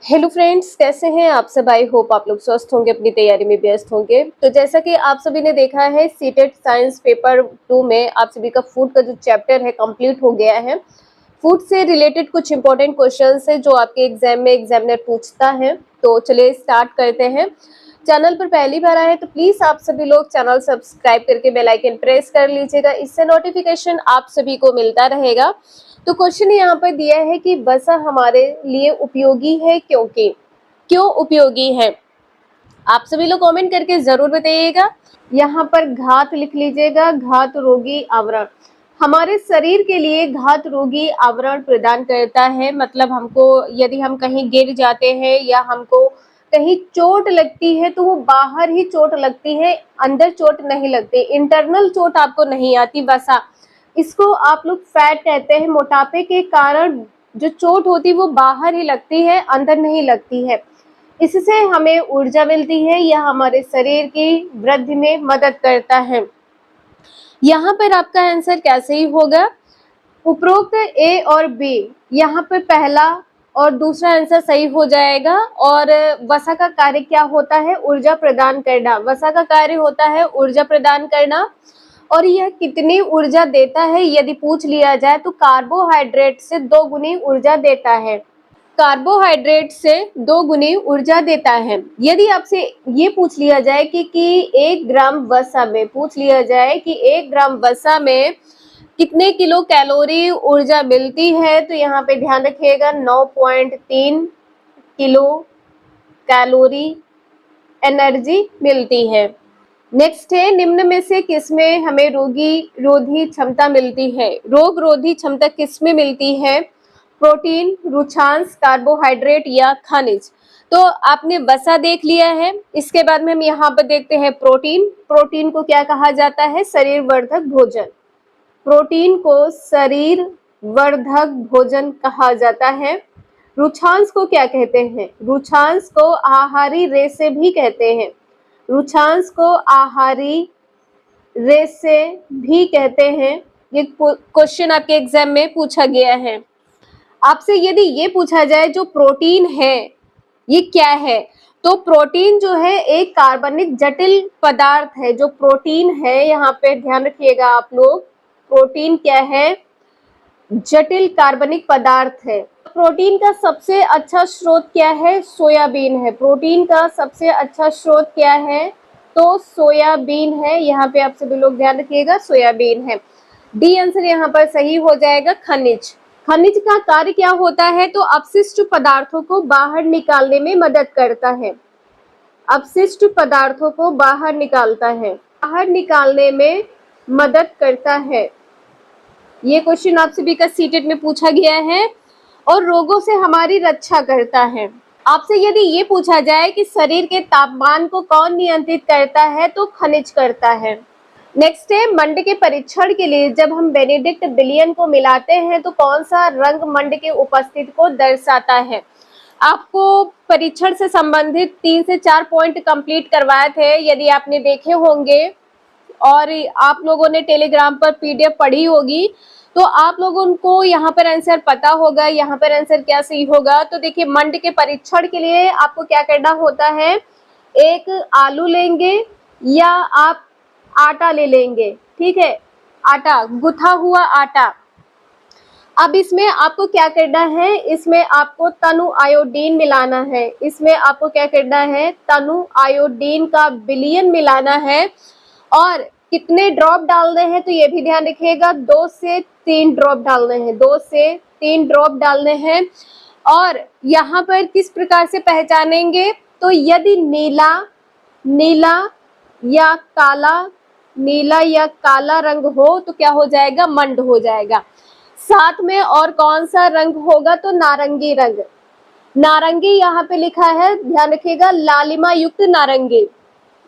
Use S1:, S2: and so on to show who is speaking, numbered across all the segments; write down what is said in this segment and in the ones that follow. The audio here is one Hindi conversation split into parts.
S1: हेलो फ्रेंड्स, कैसे हैं आप सब। आई होप आप लोग स्वस्थ होंगे, अपनी तैयारी में व्यस्त होंगे। तो जैसा कि आप सभी ने देखा है, सीटेट साइंस पेपर 2 में आप सभी का फूड का जो चैप्टर है कंप्लीट हो गया है। फूड से रिलेटेड कुछ इंपॉर्टेंट क्वेश्चंस है जो आपके एग्जाम में एग्जामिनर पूछता है। तो चलिए स्टार्ट करते हैं। चैनल पर पहली बार आए तो प्लीज आप सभी लोग चैनल सब्सक्राइब करके बेल आइकन प्रेस कर लीजिएगा, इससे नोटिफिकेशन आप सभी को मिलता रहेगा। तो क्वेश्चन यहाँ पर दिया है कि वसा हमारे लिए उपयोगी है, क्योंकि क्यों उपयोगी है। आप सभी लोग कमेंट करके जरूर बताइएगा। यहाँ पर घात लिख लीजिएगा, घात रोगी आवरण हमारे शरीर के लिए घात रोगी आवरण प्रदान करता है। मतलब हमको यदि हम कहीं गिर जाते हैं या हमको कहीं चोट लगती है तो वो बाहर ही चोट लगती है, अंदर चोट नहीं लगती, इंटरनल चोट आपको नहीं आती। वसा इसको आप लोग फैट कहते हैं। मोटापे के कारण जो चोट होती है वो बाहर ही लगती है, अंदर नहीं लगती है। इससे हमें ऊर्जा मिलती है, यह हमारे शरीर की वृद्धि में मदद करता है। यहाँ पर आपका आंसर कैसे ही होगा, उपरोक्त ए और बी, यहाँ पर पहला और दूसरा आंसर सही हो जाएगा। और वसा का कार्य क्या होता है, ऊर्जा प्रदान करना। वसा का कार्य होता है ऊर्जा प्रदान करना। और यह कितनी ऊर्जा देता है यदि पूछ लिया जाए तो कार्बोहाइड्रेट से 2 गुनी ऊर्जा देता है। कार्बोहाइड्रेट से 2 गुनी ऊर्जा देता है। यदि आपसे ये पूछ लिया जाए कि 1 ग्राम वसा में पूछ लिया जाए कि 1 ग्राम वसा में कितने किलो कैलोरी ऊर्जा मिलती है, तो यहाँ पे ध्यान रखिएगा 9.3 किलो कैलोरी एनर्जी मिलती है। नेक्स्ट है, निम्न में से किसमें हमें रोधी क्षमता मिलती है। रोग रोधी क्षमता किसमें मिलती है, प्रोटीन, रुक्षांश, कार्बोहाइड्रेट या खनिज। तो आपने वसा देख लिया है, इसके बाद में हम यहाँ पर देखते हैं प्रोटीन। प्रोटीन को क्या कहा जाता है, शरीर वर्धक भोजन। प्रोटीन को शरीर वर्धक भोजन कहा जाता है। रुक्षांश को क्या कहते हैं, रुक्षांश को आहारी रेशे भी कहते हैं। रुक्षांश को आहारी रेशे भी कहते हैं। ये क्वेश्चन आपके एग्जाम में पूछा गया है। आपसे यदि ये पूछा जाए जो प्रोटीन है ये क्या है, तो प्रोटीन जो है एक कार्बनिक जटिल पदार्थ है। जो प्रोटीन है, यहाँ पे ध्यान रखिएगा आप लोग, प्रोटीन क्या है, जटिल कार्बनिक पदार्थ है। प्रोटीन का सबसे अच्छा स्रोत क्या है, सोयाबीन है। प्रोटीन का सबसे अच्छा स्रोत क्या है, तो सोयाबीन है। यहाँ पे आप सभी लोग ध्यान रखिएगा, सोयाबीन है। डी आंसर यहाँ पर सही हो जाएगा, खनिज। खनिज का कार्य क्या होता है, तो अपशिष्ट पदार्थों को बाहर निकालने में मदद करता है। अपशिष्ट पदार्थों को बाहर निकालता है, बाहर निकालने में मदद करता है। ये क्वेश्चन आप सभी का सीटेट में पूछा गया है। और रोगों से हमारी रक्षा करता है। आपसे यदि ये पूछा जाए कि शरीर के तापमान को कौन नियंत्रित करता है, तो खनिज करता है। नेक्स्ट है, मंड के परीक्षण के लिए जब हम बेनेडिक्ट बिलियन को मिलाते हैं तो कौन सा रंग मंड के उपस्थिति को दर्शाता है। आपको परीक्षण से संबंधित 3 से 4 पॉइंट कंप्लीट करवाए थे, यदि आपने देखे होंगे और आप लोगों ने टेलीग्राम पर पीडीएफ पढ़ी होगी तो आप लोगों को यहाँ पर आंसर पता होगा। यहाँ पर आंसर क्या सही होगा, तो देखिए मंड के परीक्षण के लिए आपको क्या करना होता है, एक आलू लेंगे या आप आटा ले लेंगे, ठीक है, आटा, गुथा हुआ आटा। अब इसमें आपको क्या करना है, इसमें आपको तनु आयोडीन मिलाना है। इसमें आपको क्या करना है, तनु आयोडीन का विलयन मिलाना है। और कितने ड्रॉप डालने हैं, तो ये भी ध्यान रखिएगा, 2 से 3 ड्रॉप डालने हैं, 2 से 3 ड्रॉप डालने हैं। और यहाँ पर किस प्रकार से पहचानेंगे, तो यदि नीला या काला रंग हो तो क्या हो जाएगा, मंड हो जाएगा। साथ में और कौन सा रंग होगा, तो नारंगी रंग। नारंगी यहाँ पे लिखा है, ध्यान रखिएगा, लालिमा युक्त नारंगी।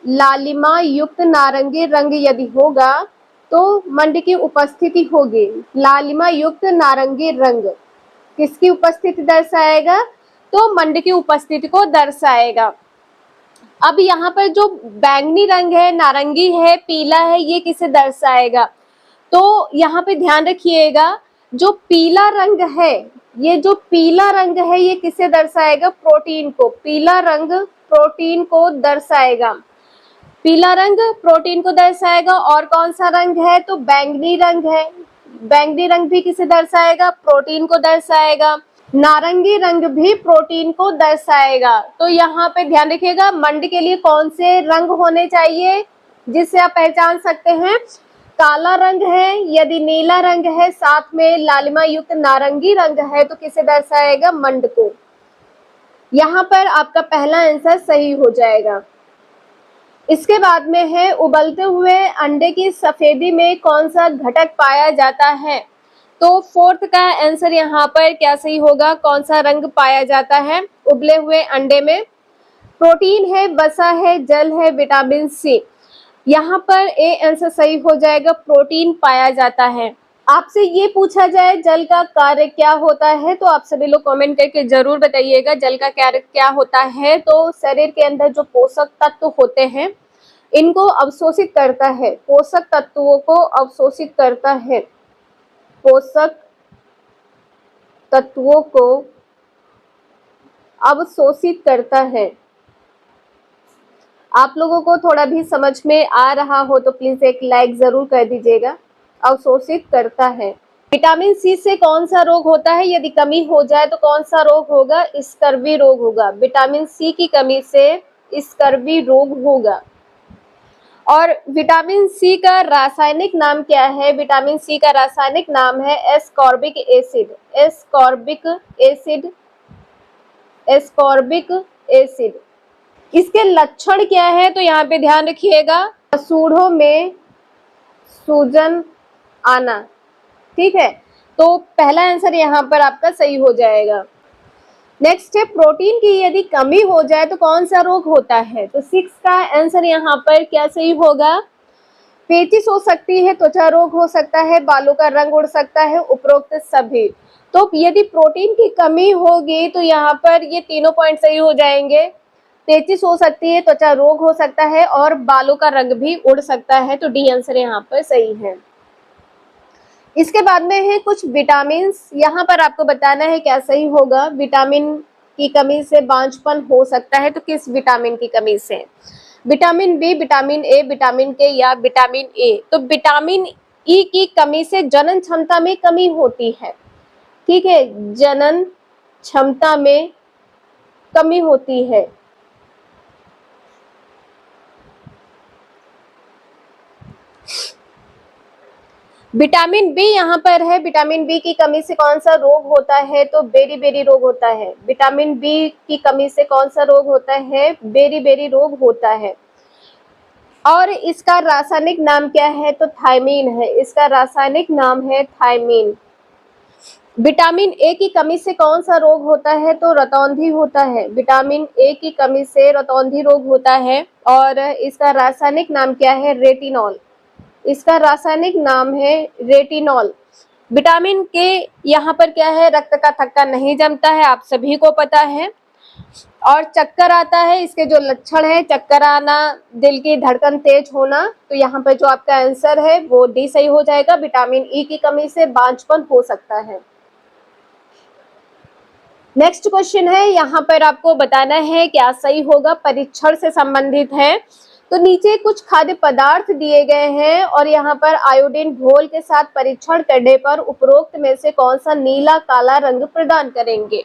S1: लालिमा युक्त नारंगी रंग यदि होगा तो मंड की उपस्थिति होगी। लालिमा युक्त नारंगी रंग किसकी उपस्थिति दर्शाएगा, तो मंड की उपस्थिति को दर्शाएगा। अब यहाँ पर जो बैंगनी रंग है, नारंगी है, पीला है, ये किसे दर्शाएगा, तो यहाँ पे ध्यान रखिएगा, जो पीला रंग है ये जो पीला रंग है ये किसे दर्शाएगा? प्रोटीन को। पीला रंग प्रोटीन को दर्शाएगा। पीला रंग प्रोटीन को दर्शाएगा। और कौन सा रंग है? तो बैंगनी रंग है। बैंगनी रंग भी किसे दर्शाएगा? प्रोटीन को दर्शाएगा। नारंगी रंग भी प्रोटीन को दर्शाएगा। तो यहाँ पे ध्यान रखिएगा, मंड के लिए कौन से रंग होने चाहिए जिससे आप पहचान सकते हैं? काला रंग है, यदि नीला रंग है, साथ में लालिमा युक्त नारंगी रंग है, तो किसे दर्शाएगा? मंड को। यहाँ पर आपका पहला आंसर सही हो जाएगा। इसके बाद में है, उबलते हुए अंडे की सफेदी में कौन सा घटक पाया जाता है? तो फोर्थ का आंसर यहाँ पर क्या सही होगा? कौन सा रंग पाया जाता है उबले हुए अंडे में? प्रोटीन है, वसा है, जल है, विटामिन सी। यहाँ पर ए आंसर सही हो जाएगा, प्रोटीन पाया जाता है। आपसे ये पूछा जाए जल का कार्य क्या होता है, तो आप सभी लोग कमेंट करके जरूर बताइएगा जल का कार्य क्या होता है। तो शरीर के अंदर जो पोषक तत्व होते हैं इनको अवशोषित करता है, पोषक तत्वों को अवशोषित करता है, पोषक तत्वों को अवशोषित करता है। आप लोगों को थोड़ा भी समझ में आ रहा हो तो प्लीज एक लाइक जरूर कर दीजिएगा। अवशोषित करता है। विटामिन सी से कौन सा रोग होता है? यदि कमी हो जाए तो कौन सा रोग होगा? स्कर्वी रोग होगा। विटामिन सी की कमी से स्कर्वी रोग होगा। और विटामिन सी का रासायनिक नाम क्या है? विटामिन सी का रासायनिक नाम है ascorbic acid. Ascorbic acid, ascorbic acid. इसके लक्षण क्या है? तो यहाँ पे ध्यान रखिएगा, सूढ़ों में सूजन आना। ठीक है, तो पहला आंसर यहाँ पर आपका सही हो जाएगा। नेक्स्ट है, प्रोटीन की यदि कमी हो जाए तो कौन सा रोग होता है? तो 6 का आंसर यहाँ पर क्या सही होगा? पेचिश हो सकती है, त्वचा रोग हो सकता है, बालों का रंग उड़ सकता है, उपरोक्त सभी। तो यदि प्रोटीन की कमी होगी तो यहाँ पर ये तीनों पॉइंट सही हो जाएंगे। पेचिश हो सकती है, त्वचा रोग हो सकता है और बालों का रंग भी उड़ सकता है। तो डी आंसर यहाँ पर सही है। इसके बाद में है कुछ विटामिन, यहाँ पर आपको बताना है क्या सही होगा। विटामिन की कमी से बांझपन हो सकता है, तो किस विटामिन की कमी से? Vitamin B, vitamin A, vitamin K या विटामिन ए? तो विटामिन ई की कमी से जनन क्षमता में कमी होती है। ठीक है, जनन क्षमता में कमी होती है। विटामिन बी यहाँ पर है, विटामिन बी की कमी से कौन सा रोग होता है? तो बेरी-बेरी रोग होता है। विटामिन बी की कमी से कौन सा रोग होता है? बेरी-बेरी रोग होता है। और इसका रासायनिक नाम क्या है? तो थायमीन है। इसका रासायनिक नाम है थायमीन। विटामिन ए की कमी से कौन सा रोग होता है? तो रतौंधी होता है। विटामिन ए की कमी से रतौंधी रोग होता है। और इसका रासायनिक नाम क्या है? रेटिनॉल। इसका रासायनिक नाम है रेटिनॉल। विटामिन के यहाँ पर क्या है? रक्त का थक्का नहीं जमता है, आप सभी को पता है। और चक्कर आता है, इसके जो लक्षण है, चक्कर आना, दिल की धड़कन तेज होना। तो यहाँ पर जो आपका आंसर है वो डी सही हो जाएगा। विटामिन ई की कमी से बांझपन हो सकता है। नेक्स्ट क्वेश्चन है, यहाँ पर आपको बताना है क्या सही होगा, परीक्षण से संबंधित है। तो नीचे कुछ खाद्य पदार्थ दिए गए हैं और यहाँ पर आयोडीन घोल के साथ परीक्षण करने पर उपरोक्त में से कौन सा नीला काला रंग प्रदान करेंगे?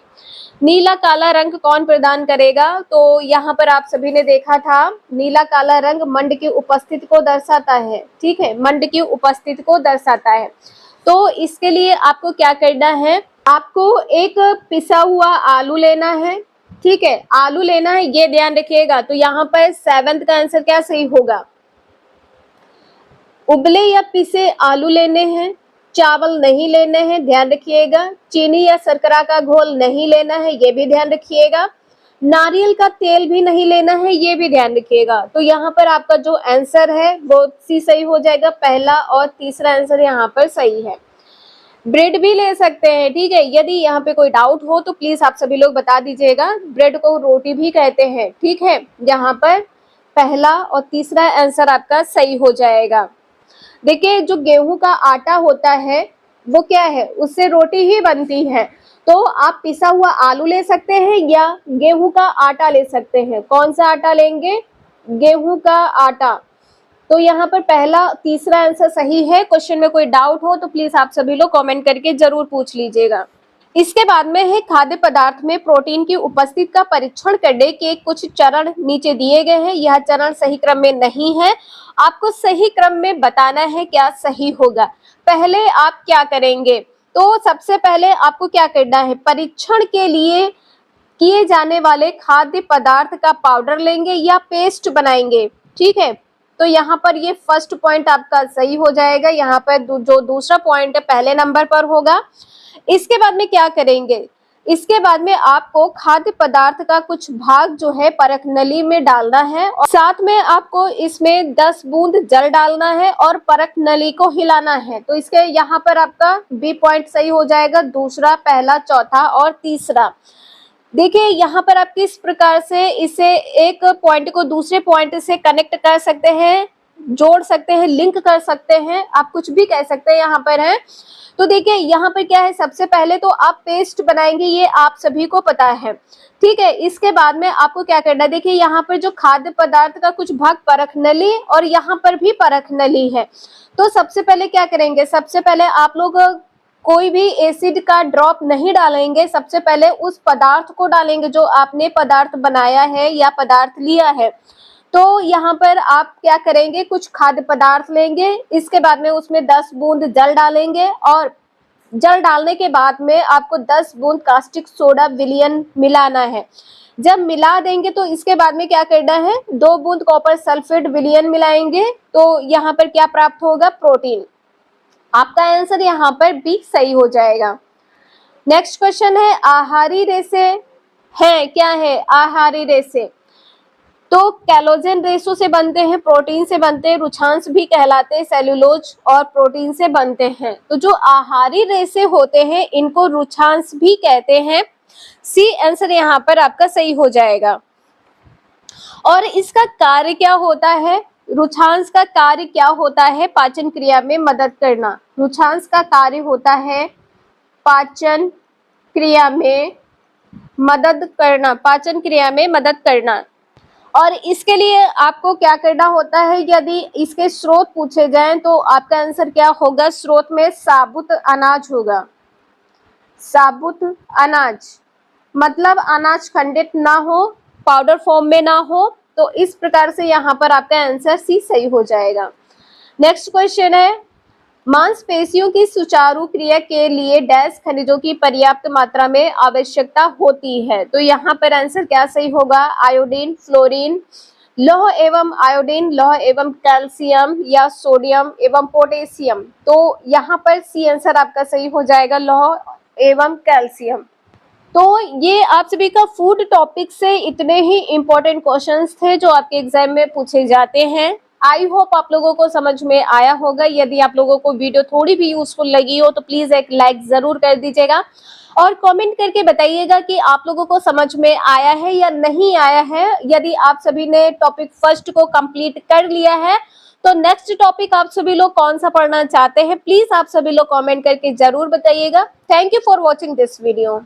S1: नीला काला रंग कौन प्रदान करेगा? तो यहाँ पर आप सभी ने देखा था, नीला काला रंग मंड की उपस्थिति को दर्शाता है। ठीक है, मंड की उपस्थिति को दर्शाता है। तो इसके लिए आपको क्या करना है? आपको एक पिसा हुआ आलू लेना है। ठीक है, आलू लेना है, ये ध्यान रखिएगा। तो यहाँ पर 7th का आंसर क्या सही होगा? उबले या पिसे आलू लेने हैं, चावल नहीं लेने हैं, ध्यान रखिएगा। चीनी या शर्करा का घोल नहीं लेना है, ये भी ध्यान रखिएगा। नारियल का तेल भी नहीं लेना है, ये भी ध्यान रखिएगा। तो यहाँ पर आपका जो आंसर है वो सी सही हो जाएगा, पहला और तीसरा आंसर यहाँ पर सही है। ब्रेड भी ले सकते हैं। ठीक है, यदि यहाँ पे कोई डाउट हो तो प्लीज आप सभी लोग बता दीजिएगा। ब्रेड को रोटी भी कहते हैं। ठीक है, यहाँ पर पहला और तीसरा आंसर आपका सही हो जाएगा। देखिए, जो गेहूं का आटा होता है वो क्या है? उससे रोटी ही बनती है। तो आप पिसा हुआ आलू ले सकते हैं या गेहूं का आटा ले सकते हैं। कौन सा आटा लेंगे? गेहूं का आटा। तो यहाँ पर पहला तीसरा आंसर सही है। क्वेश्चन में कोई डाउट हो तो प्लीज आप सभी लोग कमेंट करके जरूर पूछ लीजिएगा। इसके बाद में है खाद्य पदार्थ में प्रोटीन की उपस्थिति का परीक्षण करने के कुछ चरण नीचे दिए गए हैं। यह चरण सही क्रम में नहीं है, आपको सही क्रम में बताना है क्या सही होगा। पहले आप क्या करेंगे? तो सबसे पहले आपको क्या करना है, परीक्षण के लिए किए जाने वाले खाद्य पदार्थ का पाउडर लेंगे या पेस्ट बनाएंगे। ठीक है, तो यहाँ पर ये फर्स्ट पॉइंट आपका सही हो जाएगा। यहाँ पर जो दूसरा पॉइंट है पहले नंबर पर होगा। इसके बाद में क्या करेंगे? इसके बाद में आपको खाद्य पदार्थ का कुछ भाग जो है परख नली में डालना है और साथ में आपको इसमें 10 बूंद जल डालना है और परख नली को हिलाना है। तो इसके यहाँ पर आपका बी पॉइंट सही हो जाएगा, दूसरा, पहला, चौथा और तीसरा। देखिए यहाँ पर आप किस प्रकार से इसे एक पॉइंट को दूसरे पॉइंट से कनेक्ट कर सकते हैं, जोड़ सकते हैं, लिंक कर सकते हैं, आप कुछ भी कह सकते हैं यहाँ पर है। तो देखिए यहाँ पर क्या है, सबसे पहले तो आप पेस्ट बनाएंगे, ये आप सभी को पता है। ठीक है, इसके बाद में आपको क्या करना है, देखिए यहाँ पर जो खाद्य पदार्थ का कुछ भाग परख नली और यहाँ पर भी परख नली है। तो सबसे पहले क्या करेंगे, सबसे पहले आप लोग कोई भी एसिड का ड्रॉप नहीं डालेंगे, सबसे पहले उस पदार्थ को डालेंगे जो आपने पदार्थ बनाया है या पदार्थ लिया है। तो यहाँ पर आप क्या करेंगे, कुछ खाद्य पदार्थ लेंगे, इसके बाद में उसमें 10 बूंद जल डालेंगे और जल डालने के बाद में आपको 10 बूंद कास्टिक सोडा विलयन मिलाना है। जब मिला देंगे तो इसके बाद में क्या करना है, 2 बूंद कॉपर सल्फेट विलयन मिलाएंगे। तो यहाँ पर क्या प्राप्त होगा, प्रोटीन। आपका आंसर यहाँ पर बी सही हो जाएगा। नेक्स्ट क्वेश्चन है, आहारी रेशे है क्या है? आहारी रेशे तो कैलोजन रेशो से बनते हैं, प्रोटीन से बनते हैं, रुचांश भी कहलाते हैं, सेल्यूलोज और प्रोटीन से बनते हैं। तो जो आहारी रेशे होते हैं इनको रुचांश भी कहते हैं। सी आंसर यहाँ पर आपका सही हो जाएगा। और इसका कार्य क्या होता है? रुचांश का कार्य क्या होता है? पाचन क्रिया में मदद करना। रुचांश का कार्य होता है पाचन क्रिया में मदद करना, पाचन क्रिया में मदद करना। और इसके लिए आपको क्या करना होता है, यदि इसके स्रोत पूछे जाएं तो आपका आंसर क्या होगा, स्रोत में साबुत अनाज होगा। साबुत अनाज मतलब अनाज खंडित ना हो, पाउडर फॉर्म में ना हो। तो इस प्रकार से यहाँ पर आपका आंसर सी सही हो जाएगा। नेक्स्ट क्वेश्चन है, मांसपेशियों की सुचारू क्रिया के लिए डैश खनिजों की पर्याप्त मात्रा में आवश्यकता होती है। तो यहाँ पर आंसर क्या सही होगा, आयोडीन, फ्लोरीन, लौह एवं आयोडीन, लौह एवं कैल्शियम या सोडियम एवं पोटेशियम। तो यहाँ पर सी आंसर आपका सही हो जाएगा, लौह एवं कैल्शियम। तो ये आप सभी का फूड टॉपिक से इतने ही इम्पोर्टेंट क्वेश्चंस थे जो आपके एग्जाम में पूछे जाते हैं। आई होप आप लोगों को समझ में आया होगा। यदि आप लोगों को वीडियो थोड़ी भी यूजफुल लगी हो तो प्लीज एक लाइक जरूर कर दीजिएगा और कमेंट करके बताइएगा कि आप लोगों को समझ में आया है या नहीं आया है। यदि आप सभी ने टॉपिक फर्स्ट को कंप्लीट कर लिया है तो नेक्स्ट टॉपिक आप सभी लोग कौन सा पढ़ना चाहते हैं, प्लीज आप सभी लोग कमेंट करके जरूर बताइएगा। Thank you for watching this video.